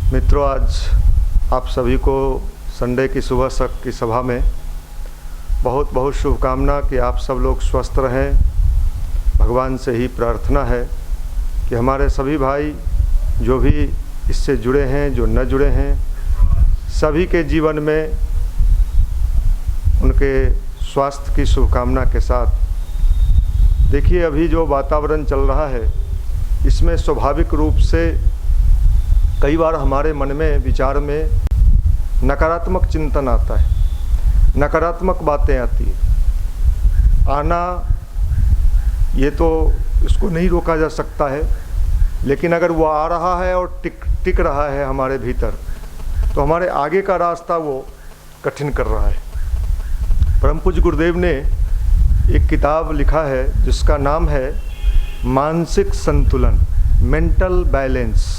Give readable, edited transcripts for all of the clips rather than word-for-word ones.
मित्रों, आज आप सभी को संडे की सुबह की सभा में बहुत बहुत शुभकामना कि आप सब लोग स्वस्थ रहें। भगवान से ही प्रार्थना है कि हमारे सभी भाई जो भी इससे जुड़े हैं, जो न जुड़े हैं, सभी के जीवन में उनके स्वास्थ्य की शुभकामना के साथ। देखिए, अभी जो वातावरण चल रहा है इसमें स्वाभाविक रूप से कई बार हमारे मन में, विचार में नकारात्मक चिंतन आता है, नकारात्मक बातें आती है। आना ये तो इसको नहीं रोका जा सकता है, लेकिन अगर वो आ रहा है और टिक रहा है हमारे भीतर, तो हमारे आगे का रास्ता वो कठिन कर रहा है। परम पूज्य गुरुदेव ने एक किताब लिखा है जिसका नाम है मानसिक संतुलन, मेंटल बैलेंस।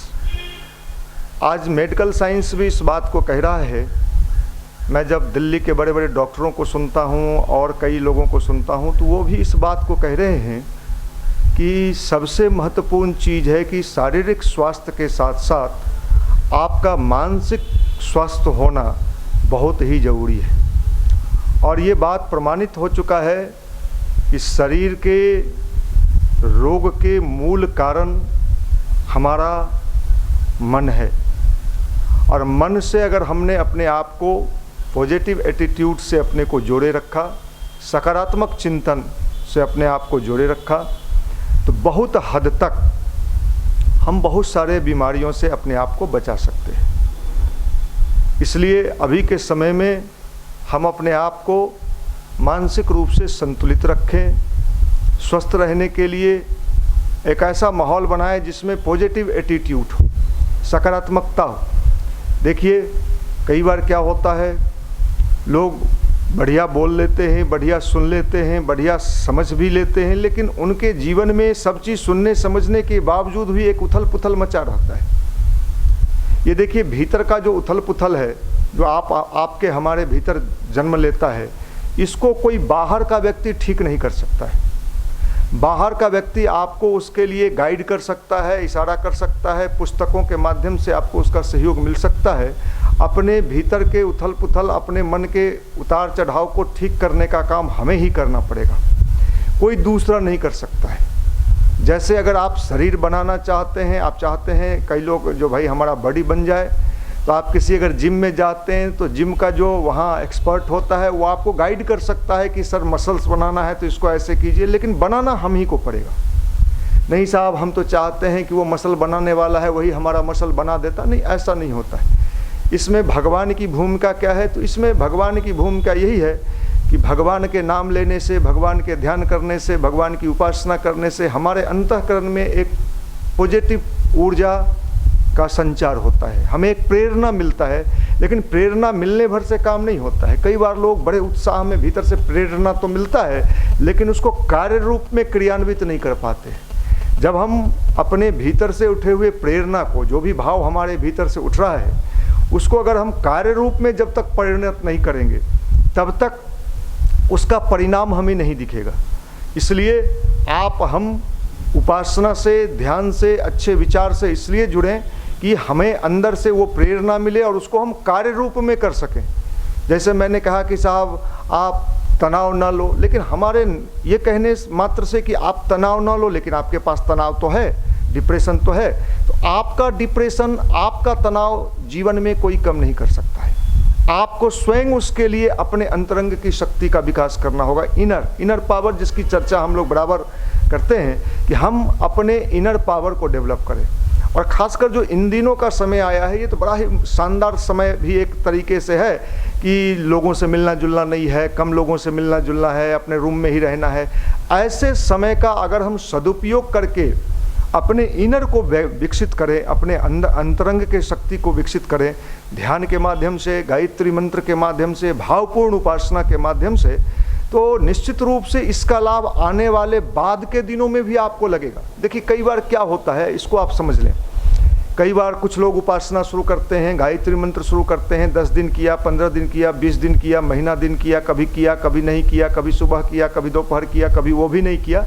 आज मेडिकल साइंस भी इस बात को कह रहा है। मैं जब दिल्ली के बड़े बड़े डॉक्टरों को सुनता हूँ और कई लोगों को सुनता हूँ तो वो भी इस बात को कह रहे हैं कि सबसे महत्वपूर्ण चीज़ है कि शारीरिक स्वास्थ्य के साथ साथ आपका मानसिक स्वास्थ्य होना बहुत ही ज़रूरी है। और ये बात प्रमाणित हो चुका है कि शरीर के रोग के मूल कारण हमारा मन है, और मन से अगर हमने अपने आप को पॉजिटिव एटीट्यूड से अपने को जोड़े रखा, सकारात्मक चिंतन से अपने आप को जोड़े रखा, तो बहुत हद तक हम बहुत सारे बीमारियों से अपने आप को बचा सकते हैं। इसलिए अभी के समय में हम अपने आप को मानसिक रूप से संतुलित रखें। स्वस्थ रहने के लिए एक ऐसा माहौल बनाएं जिसमें पॉजिटिव एटीट्यूड हो, सकारात्मकता हो। देखिए, कई बार क्या होता है, लोग बढ़िया बोल लेते हैं, बढ़िया सुन लेते हैं, बढ़िया समझ भी लेते हैं, लेकिन उनके जीवन में सब चीज़ सुनने समझने के बावजूद भी एक उथल पुथल मचा रहता है। ये देखिए, भीतर का जो उथल पुथल है, जो आपके हमारे भीतर जन्म लेता है, इसको कोई बाहर का व्यक्ति ठीक नहीं कर सकता है। बाहर का व्यक्ति आपको उसके लिए गाइड कर सकता है, इशारा कर सकता है, पुस्तकों के माध्यम से आपको उसका सहयोग मिल सकता है। अपने भीतर के उथल पुथल, अपने मन के उतार चढ़ाव को ठीक करने का काम हमें ही करना पड़ेगा, कोई दूसरा नहीं कर सकता है। जैसे अगर आप शरीर बनाना चाहते हैं, आप चाहते हैं, कई लोग जो भाई हमारा बॉडी बन जाए, तो आप किसी अगर जिम में जाते हैं तो जिम का जो वहाँ एक्सपर्ट होता है वो आपको गाइड कर सकता है कि सर मसल्स बनाना है तो इसको ऐसे कीजिए, लेकिन बनाना हम ही को पड़ेगा। नहीं साहब, हम तो चाहते हैं कि वो मसल बनाने वाला है वही हमारा मसल बना देता, नहीं, ऐसा नहीं होता है। इसमें भगवान की भूमिका क्या है? तो इसमें भगवान की भूमिका यही है कि भगवान के नाम लेने से, भगवान के ध्यान करने से, भगवान की उपासना करने से हमारे अंतःकरण में एक पॉजिटिव ऊर्जा का संचार होता है, हमें एक प्रेरणा मिलता है। लेकिन प्रेरणा मिलने भर से काम नहीं होता है। कई बार लोग बड़े उत्साह में, भीतर से प्रेरणा तो मिलता है लेकिन उसको कार्य रूप में क्रियान्वित नहीं कर पाते। जब हम अपने भीतर से उठे हुए प्रेरणा को, जो भी भाव हमारे भीतर से उठ रहा है, उसको अगर हम कार्य रूप में जब तक परिणत नहीं करेंगे तब तक उसका परिणाम हमें नहीं दिखेगा। इसलिए हम उपासना से, ध्यान से, अच्छे विचार से इसलिए जुड़ें कि हमें अंदर से वो प्रेरणा मिले और उसको हम कार्य रूप में कर सकें। जैसे मैंने कहा कि साहब आप तनाव ना लो, लेकिन हमारे ये कहने मात्र से कि आप तनाव ना लो, लेकिन आपके पास तनाव तो है, डिप्रेशन तो है, तो आपका डिप्रेशन, आपका तनाव जीवन में कोई कम नहीं कर सकता है। आपको स्वयं उसके लिए अपने अंतरंग की शक्ति का विकास करना होगा। इनर पावर, जिसकी चर्चा हम लोग बराबर करते हैं कि हम अपने इनर पावर को डेवलप करें। और ख़ासकर जो इन दिनों का समय आया है, ये तो बड़ा ही शानदार समय भी एक तरीके से है कि लोगों से मिलना जुलना नहीं है, कम लोगों से मिलना जुलना है, अपने रूम में ही रहना है। ऐसे समय का अगर हम सदुपयोग करके अपने इनर को विकसित करें, अपने अंतरंग के शक्ति को विकसित करें, ध्यान के माध्यम से, गायत्री मंत्र के माध्यम से, भावपूर्ण उपासना के माध्यम से, तो निश्चित रूप से इसका लाभ आने वाले बाद के दिनों में भी आपको लगेगा। देखिए, कई बार क्या होता है, इसको आप समझ लें। कई बार कुछ लोग उपासना शुरू करते हैं, गायत्री मंत्र शुरू करते हैं, 10 दिन किया, 15 दिन किया, 20 दिन किया, महीना दिन किया, कभी नहीं किया, कभी सुबह किया, कभी दोपहर किया, कभी वो भी नहीं किया।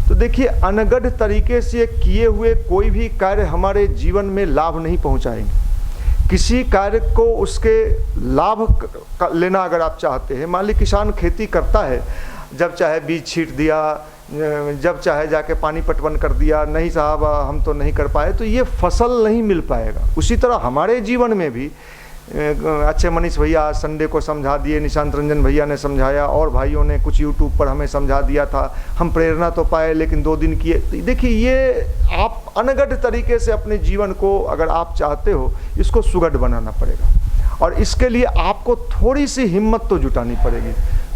तो देखिए, अनगढ़ तरीके से किए हुए कोई भी कार्य हमारे जीवन में लाभ नहीं पहुंचाएंगे। किसी कार्य को उसके लाभ लेना अगर आप चाहते हैं, मान ली किसान खेती करता है, जब चाहे बीज छींट दिया, जब चाहे जाके पानी पटवन कर दिया, नहीं साहब हम तो नहीं कर पाए, तो ये फसल नहीं मिल पाएगा। उसी तरह हमारे जीवन में भी अच्छे मनीष भैया आज संडे को समझा दिए, निशांत रंजन भैया ने समझाया, और भाइयों ने कुछ यूट्यूब पर हमें समझा दिया था, हम प्रेरणा तो पाए लेकिन 2 दिन किए। देखिए, ये आप अनगढ़ तरीके से अपने जीवन को अगर आप चाहते हो, इसको सुगढ़ बनाना पड़ेगा, और इसके लिए आपको थोड़ी सी हिम्मत तो जुटानी पड़ेगी,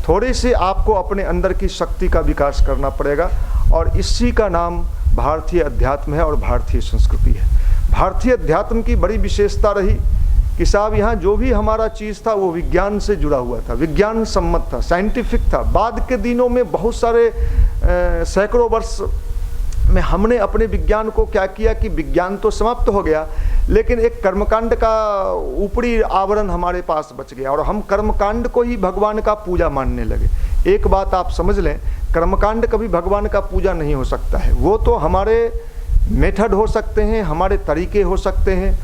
थोड़ी सी आपको अपने अंदर की शक्ति का विकास करना पड़ेगा, और इसी का नाम भारतीय अध्यात्म है और भारतीय संस्कृति है। भारतीय अध्यात्म की बड़ी विशेषता रही कि साहब यहाँ जो भी हमारा चीज़ था वो विज्ञान से जुड़ा हुआ था, विज्ञान सम्मत था, साइंटिफिक था। बाद के दिनों में बहुत सारे सैकड़ों वर्ष में हमने अपने विज्ञान को क्या किया कि विज्ञान तो समाप्त हो गया, लेकिन एक कर्मकांड का ऊपरी आवरण हमारे पास बच गया, और हम कर्मकांड को ही भगवान का पूजा मानने लगे। एक बात आप समझ लें, कर्मकांड कभी भगवान का पूजा नहीं हो सकता है। वो तो हमारे मेथड हो सकते हैं, हमारे तरीके हो सकते हैं।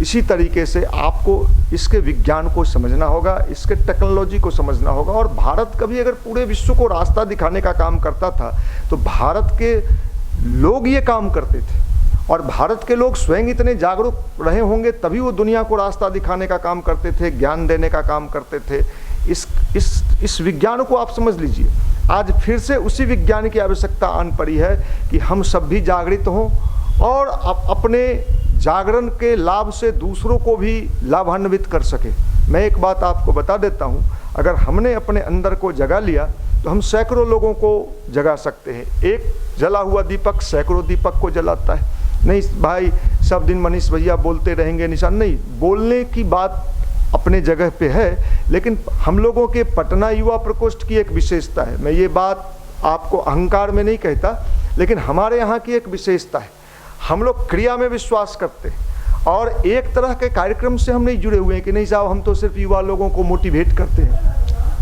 इसी तरीके से आपको इसके विज्ञान को समझना होगा, इसके टेक्नोलॉजी को समझना होगा। और भारत कभी अगर पूरे विश्व को रास्ता दिखाने का काम करता था, तो भारत के लोग ये काम करते थे, और भारत के लोग स्वयं इतने जागरूक रहे होंगे तभी वो दुनिया को रास्ता दिखाने का काम करते थे, ज्ञान देने का काम करते थे। इस विज्ञान को आप समझ लीजिए। आज फिर से उसी विज्ञान की आवश्यकता आन पड़ी है कि हम सब भी जागृत हों, और अपने जागरण के लाभ से दूसरों को भी लाभान्वित कर सके। मैं एक बात आपको बता देता हूँ, अगर हमने अपने अंदर को जगा लिया तो हम सैकड़ों लोगों को जगा सकते हैं। एक जला हुआ दीपक सैकड़ों दीपक को जलाता है। नहीं भाई सब दिन मनीष भैया बोलते रहेंगे, निशान नहीं, बोलने की बात अपने जगह पे है, लेकिन हम लोगों के पटना युवा प्रकोष्ठ की एक विशेषता है। मैं ये बात आपको अहंकार में नहीं कहता, लेकिन हमारे यहाँ की एक विशेषता है, हम लोग क्रिया में विश्वास करते हैं, और एक तरह के कार्यक्रम से हम नहीं जुड़े हुए हैं कि नहीं साहब हम तो सिर्फ युवा लोगों को मोटिवेट करते हैं।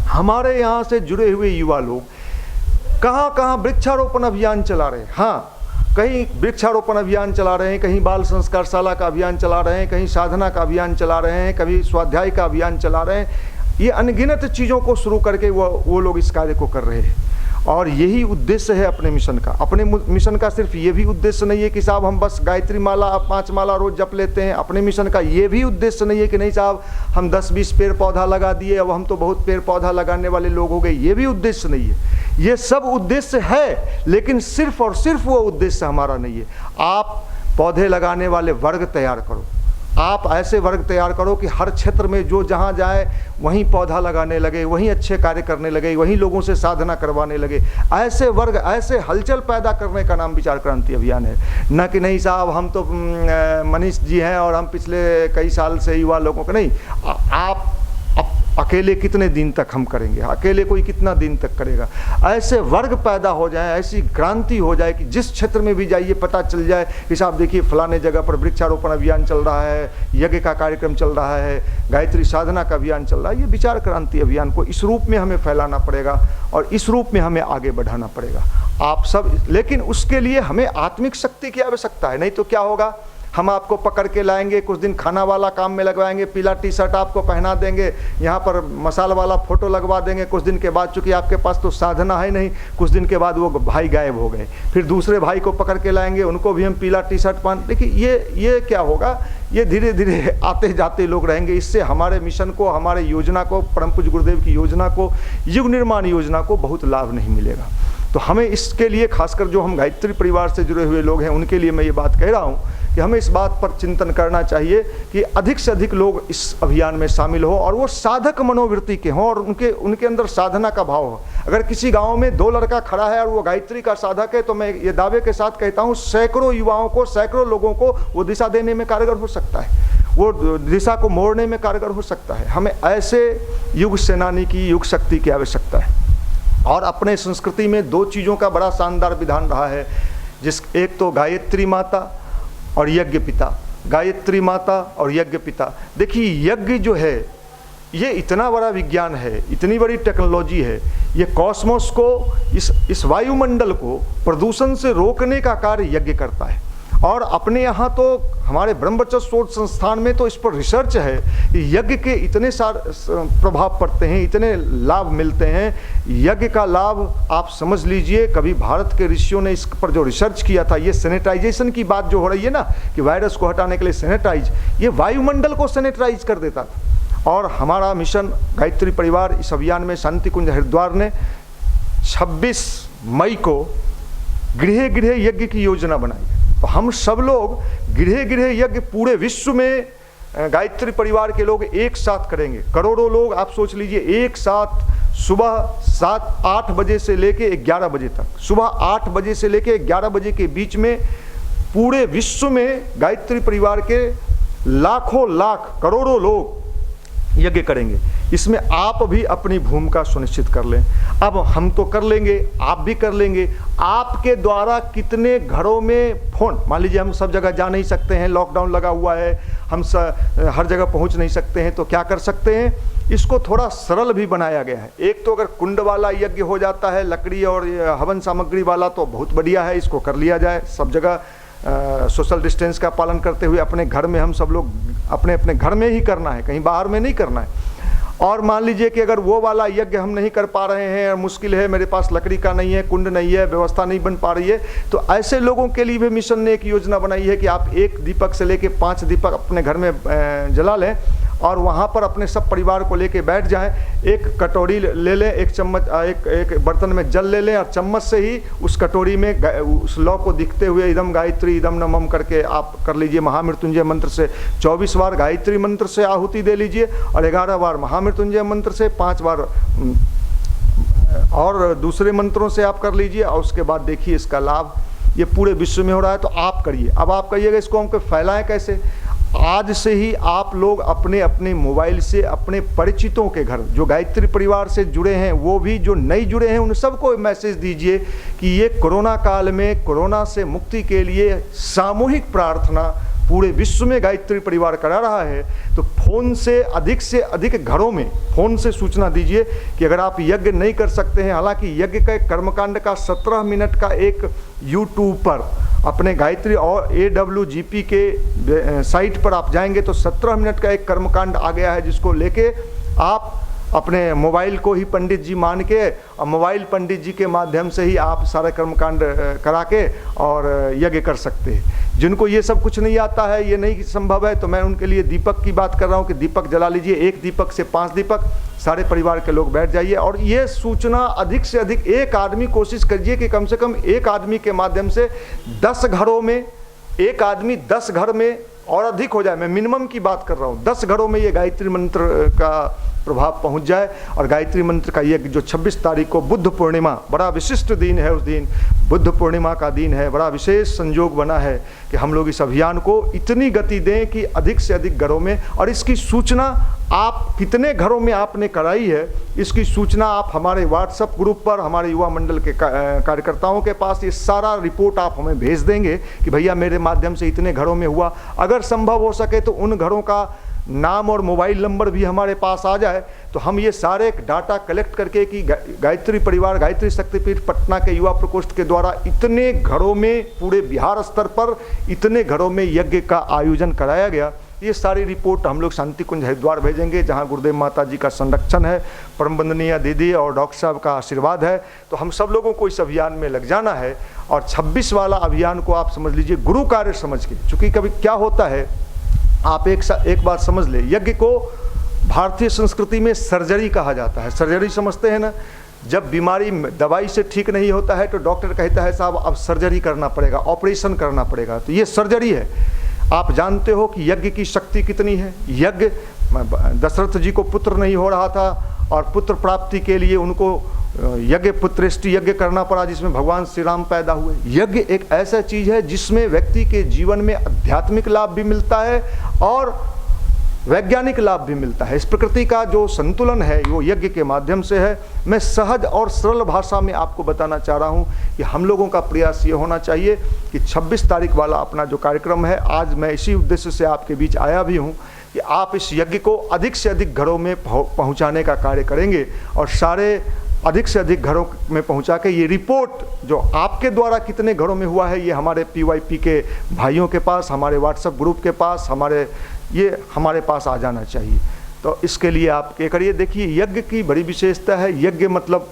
हमारे यहाँ से जुड़े हुए युवा लोग कहाँ कहाँ वृक्षारोपण अभियान चला रहे हैं। हाँ, कहीं वृक्षारोपण अभियान चला रहे हैं, कहीं बाल संस्कारशाला का अभियान चला रहे हैं, कहीं साधना का अभियान चला रहे हैं, कभी स्वाध्याय का अभियान चला रहे हैं। ये अनगिनत चीज़ों को शुरू करके वो लोग इस कार्य को कर रहे हैं, और यही उद्देश्य है अपने मिशन का। अपने मिशन का सिर्फ ये भी उद्देश्य नहीं है कि साहब हम बस गायत्री माला 5 माला रोज जप लेते हैं। अपने मिशन का ये भी उद्देश्य नहीं है कि नहीं साहब हम 10-20 पेड़ पौधा लगा दिए, अब हम तो बहुत पेड़ पौधा लगाने वाले लोग हो गए। ये भी उद्देश्य नहीं है। ये सब उद्देश्य है, लेकिन सिर्फ और सिर्फ वो उद्देश्य हमारा नहीं है। आप पौधे लगाने वाले वर्ग तैयार करो, आप ऐसे वर्ग तैयार करो कि हर क्षेत्र में जो जहाँ जाए वहीं पौधा लगाने लगे, वहीं अच्छे कार्य करने लगे, वहीं लोगों से साधना करवाने लगे। ऐसे वर्ग, ऐसे हलचल पैदा करने का नाम विचार क्रांति अभियान है। न कि नहीं साहब हम तो मनीष जी हैं और हम पिछले कई साल से युवा लोगों को नहीं। आप अकेले कितने दिन तक हम करेंगे, अकेले कोई कितना दिन तक करेगा। ऐसे वर्ग पैदा हो जाए, ऐसी क्रांति हो जाए कि जिस क्षेत्र में भी जाइए पता चल जाए कि साहब देखिए फलाने जगह पर वृक्षारोपण अभियान चल रहा है, यज्ञ का कार्यक्रम चल रहा है, गायत्री साधना का अभियान चल रहा है। ये विचार क्रांति अभियान को इस रूप में हमें फैलाना पड़ेगा और इस रूप में हमें आगे बढ़ाना पड़ेगा आप सब। लेकिन उसके लिए हमें आत्मिक शक्ति की आवश्यकता है। नहीं तो क्या होगा, हम आपको पकड़ के लाएंगे, कुछ दिन खाना वाला काम में लगवाएंगे, पीला टी-शर्ट आपको पहना देंगे, यहाँ पर मसाला वाला फोटो लगवा देंगे। कुछ दिन के बाद चूंकि आपके पास तो साधना है नहीं, कुछ दिन के बाद वो भाई गायब हो गए। फिर दूसरे भाई को पकड़ के लाएंगे, उनको भी हम पीला टी-शर्ट पहन। देखिए ये क्या होगा, ये धीरे धीरे आते जाते लोग रहेंगे। इससे हमारे मिशन को, हमारे योजना को, परम पूज्य गुरुदेव की योजना को, युग निर्माण योजना को बहुत लाभ नहीं मिलेगा। तो हमें इसके लिए, खासकर जो हम गायत्री परिवार से जुड़े हुए लोग हैं, उनके लिए मैं ये बात कह रहा हूँ कि हमें इस बात पर चिंतन करना चाहिए कि अधिक से अधिक लोग इस अभियान में शामिल हो और वो साधक मनोवृत्ति के हों और उनके अंदर साधना का भाव हो। अगर किसी गांव में 2 लड़का खड़ा है और वो गायत्री का साधक है, तो मैं ये दावे के साथ कहता हूँ सैकड़ों युवाओं को, सैकड़ों लोगों को वो दिशा देने में कारगर हो सकता है, वो दिशा को मोड़ने में कारगर हो सकता है। हमें ऐसे युग सेनानी की, युग शक्ति की आवश्यकता है। और अपने संस्कृति में 2 चीज़ों का बड़ा शानदार विधान रहा है, एक तो गायत्री माता और यज्ञ पिता। गायत्री माता और यज्ञ पिता। देखिए यज्ञ जो है ये इतना बड़ा विज्ञान है, इतनी बड़ी टेक्नोलॉजी है। ये कॉस्मोस को, इस वायुमंडल को प्रदूषण से रोकने का कार्य यज्ञ करता है। और अपने यहाँ तो हमारे ब्रह्मचर्य शोध संस्थान में तो इस पर रिसर्च है कि यज्ञ के इतने सारे प्रभाव पड़ते हैं, इतने लाभ मिलते हैं। यज्ञ का लाभ आप समझ लीजिए, कभी भारत के ऋषियों ने इस पर जो रिसर्च किया था, ये सैनिटाइजेशन की बात जो हो रही है ना कि वायरस को हटाने के लिए सैनिटाइज, ये वायुमंडल को सैनिटाइज कर देता था। और हमारा मिशन गायत्री परिवार इस अभियान में शांति कुंज हरिद्वार ने 26 मई को गृह गृह यज्ञ की योजना बनाई। तो हम सब लोग गृह गृह यज्ञ पूरे विश्व में गायत्री परिवार के लोग एक साथ करेंगे। करोड़ों लोग आप सोच लीजिए एक साथ सुबह 7-8 बजे से लेके 11 बजे तक, सुबह 8 बजे से लेके 11 बजे के बीच में पूरे विश्व में गायत्री परिवार के लाखों लाख करोड़ों लोग यज्ञ करेंगे। इसमें आप भी अपनी भूमिका सुनिश्चित कर लें। अब हम तो कर लेंगे, आप भी कर लेंगे। आपके द्वारा कितने घरों में फोन, मान लीजिए हम सब जगह जा नहीं सकते हैं, लॉकडाउन लगा हुआ है, हम हर जगह पहुंच नहीं सकते हैं, तो क्या कर सकते हैं, इसको थोड़ा सरल भी बनाया गया है। एक तो अगर कुंड वाला यज्ञ हो जाता है, लकड़ी और हवन सामग्री वाला, तो बहुत बढ़िया है, इसको कर लिया जाए। सब जगह सोशल डिस्टेंस का पालन करते हुए अपने घर में हम सब लोग अपने अपने घर में ही करना है, कहीं बाहर में नहीं करना है। और मान लीजिए कि अगर वो वाला यज्ञ हम नहीं कर पा रहे हैं, मुश्किल है, मेरे पास लकड़ी का नहीं है, कुंड नहीं है, व्यवस्था नहीं बन पा रही है, तो ऐसे लोगों के लिए भी मिशन ने एक योजना बनाई है कि आप 1 दीपक से लेके 5 दीपक अपने घर में जला लें और वहाँ पर अपने सब परिवार को लेके बैठ जाएं। एक कटोरी ले लें, एक चम्मच, एक बर्तन में जल ले लें और चम्मच से ही उस कटोरी में उस लौ को दिखते हुए इदम गायत्री इदम नमम करके आप कर लीजिए। महामृत्युंजय मंत्र से 24 बार गायत्री मंत्र से आहुति दे लीजिए और 11 बार महामृत्युंजय मंत्र से, 5 बार और दूसरे मंत्रों से आप कर लीजिए। और उसके बाद देखिए इसका लाभ ये पूरे विश्व में हो रहा है, तो आप करिए। अब आप कहिएगा इसको हम फैलाएं कैसे? आज से ही आप लोग अपने अपने मोबाइल से अपने परिचितों के घर, जो गायत्री परिवार से जुड़े हैं, वो भी जो नहीं जुड़े हैं, उन सबको मैसेज दीजिए कि ये कोरोना काल में कोरोना से मुक्ति के लिए सामूहिक प्रार्थना पूरे विश्व में गायत्री परिवार करा रहा है। तो फोन से अधिक घरों में फोन से सूचना दीजिए कि अगर आप यज्ञ नहीं कर सकते हैं, हालांकि यज्ञ का कर्मकांड का 17 मिनट का एक यूट्यूब पर अपने गायत्री और AWGP के साइट पर आप जाएंगे तो 17 मिनट का एक कर्मकांड आ गया है, जिसको लेके आप अपने मोबाइल को ही पंडित जी मान के और मोबाइल पंडित जी के माध्यम से ही आप सारा कर्मकांड करा के और यज्ञ कर सकते हैं। जिनको ये सब कुछ नहीं आता है, ये नहीं संभव है, तो मैं उनके लिए दीपक की बात कर रहा हूँ कि दीपक जला लीजिए। 1 दीपक से 5 दीपक, सारे परिवार के लोग बैठ जाइए। और ये सूचना अधिक से अधिक, एक आदमी कोशिश करिए कि कम से कम एक आदमी के माध्यम से 10 घरों में, एक आदमी 10 घर में और अधिक हो जाए, मैं मिनिमम की बात कर रहा हूँ, 10 घरों में ये गायत्री मंत्र का प्रभाव पहुंच जाए। और गायत्री मंत्र का यज्ञ जो 26 तारीख को बुद्ध पूर्णिमा, बड़ा विशिष्ट दिन है, उस दिन बुद्ध पूर्णिमा का दिन है, बड़ा विशेष संयोग बना है कि हम लोग इस अभियान को इतनी गति दें कि अधिक से अधिक घरों में, और इसकी सूचना आप कितने घरों में आपने कराई है, इसकी सूचना आप हमारे व्हाट्सएप ग्रुप पर, हमारे युवा मंडल के कार्यकर्ताओं के पास ये सारा रिपोर्ट आप हमें भेज देंगे कि भैया मेरे माध्यम से इतने घरों में हुआ। अगर संभव हो सके तो उन घरों का नाम और मोबाइल नंबर भी हमारे पास आ जाए, तो हम ये सारे डाटा कलेक्ट करके कि गायत्री परिवार, गायत्री शक्तिपीठ पटना के युवा प्रकोष्ठ के द्वारा इतने घरों में, पूरे बिहार स्तर पर इतने घरों में यज्ञ का आयोजन कराया गया, ये सारी रिपोर्ट हम लोग शांति कुंज हरिद्वार भेजेंगे, जहाँ गुरुदेव माता जी का संरक्षण है, परम वंदनीय दीदी और डॉक्टर साहब का आशीर्वाद है। तो हम सब लोगों को इस अभियान में लग जाना है। और 26 वाला अभियान को आप समझ लीजिए गुरु कार्य समझ के, चूँकि कभी क्या होता है, आप एक बात समझ ले, यज्ञ को भारतीय संस्कृति में सर्जरी कहा जाता है। सर्जरी समझते हैं ना, जब बीमारी दवाई से ठीक नहीं होता है तो डॉक्टर कहता है साहब अब सर्जरी करना पड़ेगा, ऑपरेशन करना पड़ेगा, तो ये सर्जरी है। आप जानते हो कि यज्ञ की शक्ति कितनी है। यज्ञ, दशरथ जी को पुत्र नहीं हो रहा था और पुत्र प्राप्ति के लिए उनको यज्ञ पुत्रेष्टि यज्ञ करना पड़ा, जिसमें भगवान श्री राम पैदा हुए। यज्ञ एक ऐसा चीज है जिसमें व्यक्ति के जीवन में आध्यात्मिक लाभ भी मिलता है और वैज्ञानिक लाभ भी मिलता है। इस प्रकृति का जो संतुलन है वो यज्ञ के माध्यम से है। मैं सहज और सरल भाषा में आपको बताना चाह रहा हूँ कि हम लोगों का प्रयास ये होना चाहिए कि 26 तारीख वाला अपना जो कार्यक्रम है, आज मैं इसी उद्देश्य से आपके बीच आया भी हूँ कि आप इस यज्ञ को अधिक से अधिक घरों में पहुँचाने का कार्य करेंगे और सारे अधिक से अधिक घरों में पहुंचा के ये रिपोर्ट जो आपके द्वारा कितने घरों में हुआ है, ये हमारे PYP के भाइयों के पास, हमारे व्हाट्सएप ग्रुप के पास, हमारे पास आ जाना चाहिए। तो इसके लिए आप क्या करिए, देखिए यज्ञ की बड़ी विशेषता है। यज्ञ मतलब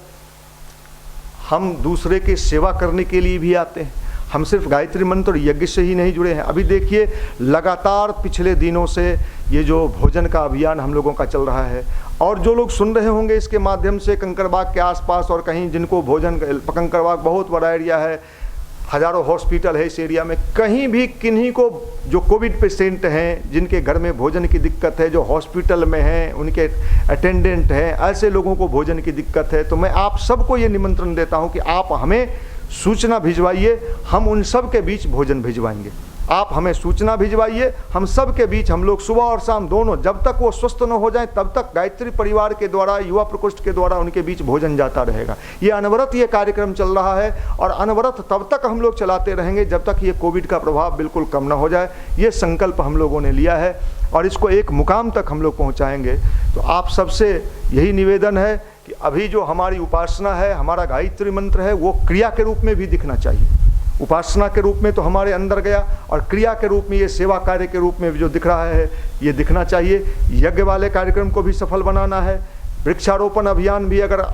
हम दूसरे की सेवा करने के लिए भी आते हैं। हम सिर्फ गायत्री मंत्र और यज्ञ से ही नहीं जुड़े हैं। अभी देखिए लगातार पिछले दिनों से ये जो भोजन का अभियान हम लोगों का चल रहा है, और जो लोग सुन रहे होंगे इसके माध्यम से कंकड़बाग के आसपास और कहीं जिनको भोजन, कंकड़बाग बहुत बड़ा एरिया है, हजारों हॉस्पिटल है इस एरिया में, कहीं भी किन्हीं को जो कोविड पेशेंट हैं, जिनके घर में भोजन की दिक्कत है, जो हॉस्पिटल में हैं, उनके अटेंडेंट हैं, ऐसे लोगों को भोजन की दिक्कत है, तो मैं आप सबको ये निमंत्रण देता हूं कि आप हमें सूचना भिजवाइए, हम उन सब के बीच भोजन भिजवाएंगे। आप हमें सूचना भिजवाइए, हम सब के बीच, हम लोग सुबह और शाम दोनों, जब तक वो स्वस्थ न हो जाएं तब तक गायत्री परिवार के द्वारा, युवा प्रकोष्ठ के द्वारा उनके बीच भोजन जाता रहेगा। ये अनवरत ये कार्यक्रम चल रहा है और अनवरत तब तक हम लोग चलाते रहेंगे जब तक ये कोविड का प्रभाव बिल्कुल कम ना हो जाए। ये संकल्प हम लोगों ने लिया है और इसको एक मुकाम तक हम लोग पहुँचाएँगे। तो आप सबसे यही निवेदन है कि अभी जो हमारी उपासना है, हमारा गायत्री मंत्र है, वो क्रिया के रूप में भी दिखना चाहिए। उपासना के रूप में तो हमारे अंदर गया, और क्रिया के रूप में ये सेवा कार्य के रूप में भी जो दिख रहा है ये दिखना चाहिए। यज्ञ वाले कार्यक्रम को भी सफल बनाना है। वृक्षारोपण अभियान भी अगर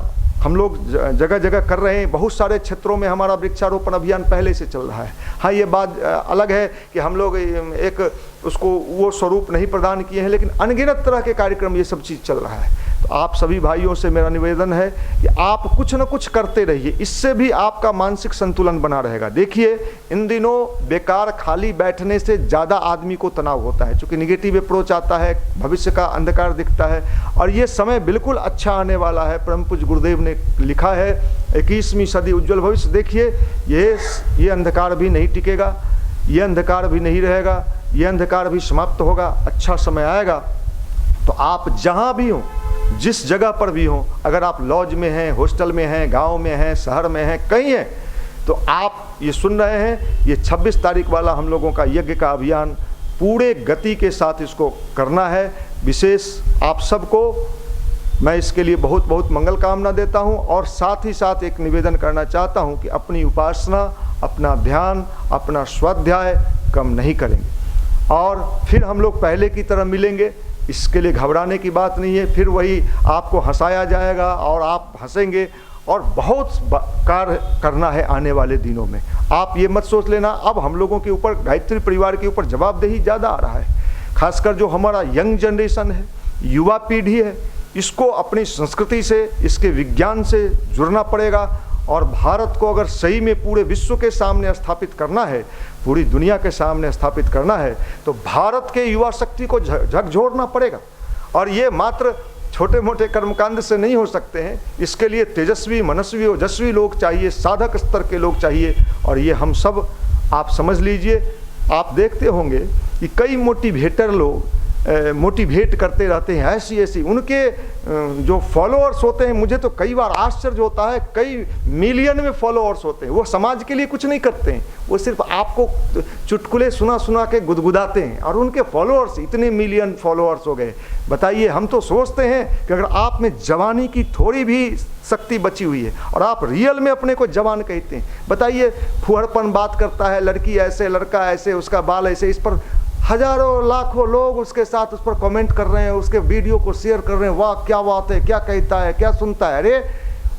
हम लोग जगह जगह कर रहे हैं, बहुत सारे क्षेत्रों में हमारा वृक्षारोपण अभियान पहले से चल रहा है। हाँ, ये बात अलग है कि हम लोग एक उसको वो स्वरूप नहीं प्रदान किए हैं, लेकिन अनगिनत तरह के कार्यक्रम ये सब चीज़ चल रहा है। तो आप सभी भाइयों से मेरा निवेदन है कि आप कुछ न कुछ करते रहिए, इससे भी आपका मानसिक संतुलन बना रहेगा। देखिए इन दिनों बेकार खाली बैठने से ज़्यादा आदमी को तनाव होता है, क्योंकि निगेटिव अप्रोच आता है, भविष्य का अंधकार दिखता है, और ये समय बिल्कुल अच्छा आने वाला है। परम पूज्य गुरुदेव ने लिखा है 21वीं सदी उज्जवल भविष्य। देखिए ये अंधकार भी नहीं टिकेगा, ये अंधकार भी नहीं रहेगा, ये अंधकार भी समाप्त होगा, अच्छा समय आएगा। तो आप जहाँ भी हों, जिस जगह पर भी हों, अगर आप लॉज में हैं, हॉस्टल में हैं, गांव में हैं, शहर में हैं, कहीं हैं, तो आप ये सुन रहे हैं, ये 26 तारीख वाला हम लोगों का यज्ञ का अभियान पूरे गति के साथ इसको करना है। विशेष आप सबको मैं इसके लिए बहुत बहुत मंगल कामना देता हूं, और साथ ही साथ एक निवेदन करना चाहता हूं कि अपनी उपासना, अपना ध्यान, अपना स्वाध्याय कम नहीं करेंगे, और फिर हम लोग पहले की तरह मिलेंगे। इसके लिए घबराने की बात नहीं है। फिर वही आपको हंसाया जाएगा और आप हंसेंगे, और बहुत कार्य करना है आने वाले दिनों में। आप ये मत सोच लेना अब हम लोगों के ऊपर, गायत्री परिवार के ऊपर जवाबदेही ज़्यादा आ रहा है। खासकर जो हमारा यंग जनरेशन है, युवा पीढ़ी है, इसको अपनी संस्कृति से, इसके विज्ञान से जुड़ना पड़ेगा। और भारत को अगर सही में पूरे विश्व के सामने स्थापित करना है, पूरी दुनिया के सामने स्थापित करना है, तो भारत के युवा शक्ति को झकझोरना पड़ेगा। और ये मात्र छोटे मोटे कर्मकांड से नहीं हो सकते हैं, इसके लिए तेजस्वी, मनस्वी, ओजस्वी लोग चाहिए, साधक स्तर के लोग चाहिए। और ये हम सब आप समझ लीजिए। आप देखते होंगे कि कई मोटिवेटर लोग मोटिवेट करते रहते हैं, ऐसी उनके जो फॉलोअर्स होते हैं, मुझे तो कई बार आश्चर्य होता है, कई मिलियन में फॉलोअर्स होते हैं। वो समाज के लिए कुछ नहीं करते हैं, वो सिर्फ आपको चुटकुले सुना के गुदगुदाते हैं, और उनके फॉलोअर्स इतने मिलियन फॉलोअर्स हो गए। बताइए, हम तो सोचते हैं कि अगर आप में जवानी की थोड़ी भी शक्ति बची हुई है और आप रियल में अपने को जवान कहते हैं, बताइए फुहरपन बात करता है, लड़की ऐसे, लड़का ऐसे, उसका बाल ऐसे, इस पर हजारों लाखों लोग उसके साथ उस पर कमेंट कर रहे हैं, उसके वीडियो को शेयर कर रहे हैं, वाह क्या बात है, क्या कहता है, क्या सुनता है। अरे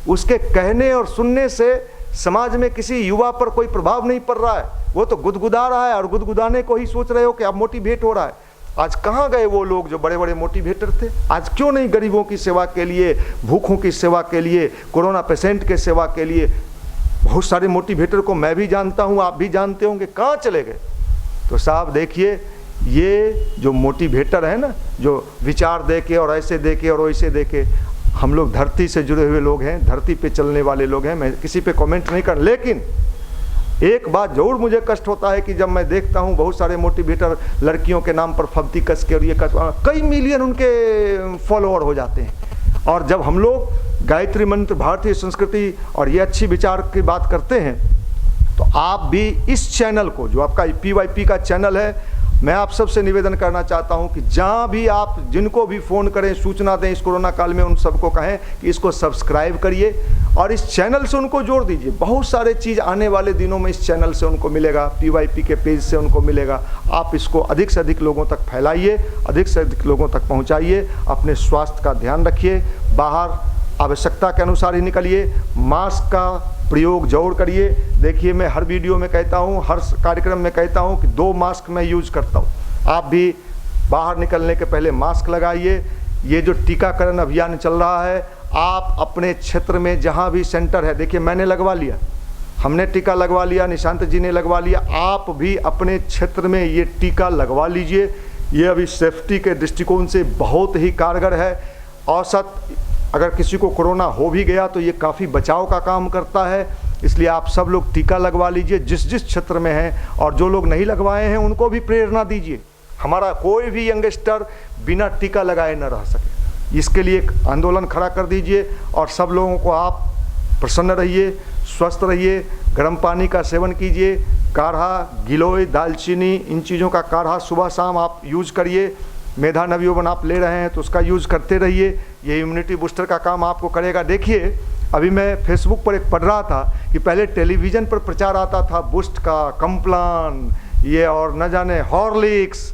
उसके कहने और सुनने से समाज में किसी युवा पर कोई प्रभाव नहीं पड़ रहा है, वो तो गुदगुदा रहा है, और गुदगुदाने को ही सोच रहे हो कि अब मोटिवेट हो रहा है। आज कहाँ गए वो लोग जो बड़े बड़े मोटिवेटर थे? आज क्यों नहीं गरीबों की सेवा के लिए, भूखों की सेवा के लिए, कोरोना पेशेंट के सेवा के लिए? बहुत सारे मोटिवेटर को मैं भी जानता हूँ, आप भी जानते होंगे, कहाँ चले गए? तो साहब देखिए, ये जो मोटिवेटर है ना, जो विचार दे के और ऐसे दे के और वैसे दे के, हम लोग धरती से जुड़े हुए लोग हैं, धरती पे चलने वाले लोग हैं। मैं किसी पे कमेंट नहीं कर, लेकिन एक बात जरूर मुझे कष्ट होता है कि जब मैं देखता हूँ बहुत सारे मोटिवेटर लड़कियों के नाम पर फब्ती कस के और ये कई मिलियन उनके फॉलोअर हो जाते हैं। और जब हम लोग गायत्री मंत्र, भारतीय संस्कृति और ये अच्छी विचार की बात करते हैं, तो आप भी इस चैनल को, जो आपका PYP का चैनल है, मैं आप सबसे निवेदन करना चाहता हूं कि जहां भी आप जिनको भी फ़ोन करें, सूचना दें इस कोरोना काल में, उन सबको कहें कि इसको सब्सक्राइब करिए और इस चैनल से उनको जोड़ दीजिए। बहुत सारे चीज़ आने वाले दिनों में इस चैनल से उनको मिलेगा, PYP के पेज से उनको मिलेगा। आप इसको अधिक से अधिक लोगों तक फैलाइए, अधिक से अधिक लोगों तक पहुँचाइए। अपने स्वास्थ्य का ध्यान रखिए, बाहर आवश्यकता के अनुसार ही निकलिए, मास्क का प्रयोग जरूर करिए। देखिए, मैं हर वीडियो में कहता हूँ, हर कार्यक्रम में कहता हूँ कि 2 मास्क मैं यूज करता हूँ। आप भी बाहर निकलने के पहले मास्क लगाइए। ये जो टीकाकरण अभियान चल रहा है, आप अपने क्षेत्र में जहाँ भी सेंटर है, देखिए मैंने लगवा लिया, हमने टीका लगवा लिया, निशांत जी ने लगवा लिया, आप भी अपने क्षेत्र में ये टीका लगवा लीजिए। ये अभी सेफ्टी के दृष्टिकोण से बहुत ही कारगर है। औसत अगर किसी को कोरोना हो भी गया तो ये काफ़ी बचाव का काम करता है। इसलिए आप सब लोग टीका लगवा लीजिए जिस जिस क्षेत्र में हैं, और जो लोग नहीं लगवाए हैं उनको भी प्रेरणा दीजिए। हमारा कोई भी यंगस्टर बिना टीका लगाए न रह सके, इसके लिए एक आंदोलन खड़ा कर दीजिए। और सब लोगों को आप प्रसन्न रहिए, स्वस्थ रहिए, गर्म पानी का सेवन कीजिए, काढ़ा, गिलोय, दालचीनी, इन चीज़ों का काढ़ा सुबह शाम आप यूज करिए। मेधा नवयौवन आप ले रहे हैं तो उसका यूज़ करते रहिए, ये इम्यूनिटी बूस्टर का काम आपको करेगा। देखिए, अभी मैं फेसबुक पर एक पढ़ रहा था कि पहले टेलीविज़न पर प्रचार आता था बूस्ट का, कम्प्लान, ये और न जाने हॉर्लिक्स,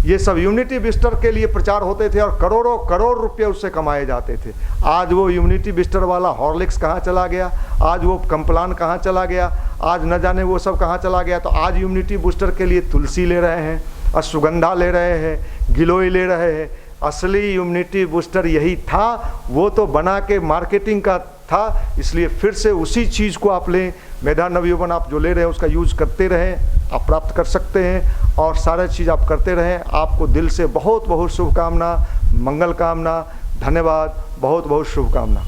ये सब इम्यूनिटी बूस्टर के लिए प्रचार होते थे और करोड़ों करोड़ रुपये उससे कमाए जाते थे। आज वो इम्यूनिटी बूस्टर वाला हॉर्लिक्स कहाँ चला गया, आज वो कम्प्लान कहाँ चला गया, आज न जाने वो सब कहाँ चला गया। तो आज इम्यूनिटी बूस्टर के लिए तुलसी ले रहे हैं, अश्वगंधा ले रहे हैं, गिलोय ले रहे हैं। असली इम्यूनिटी बूस्टर यही था, वो तो बना के मार्केटिंग का था। इसलिए फिर से उसी चीज़ को आप लें। मेधा नवयौवन आप जो ले रहे हैं उसका यूज़ करते रहें, आप प्राप्त कर सकते हैं और सारा चीज़ आप करते रहें। आपको दिल से बहुत बहुत शुभकामना, मंगल कामना, धन्यवाद, बहुत बहुत शुभकामना।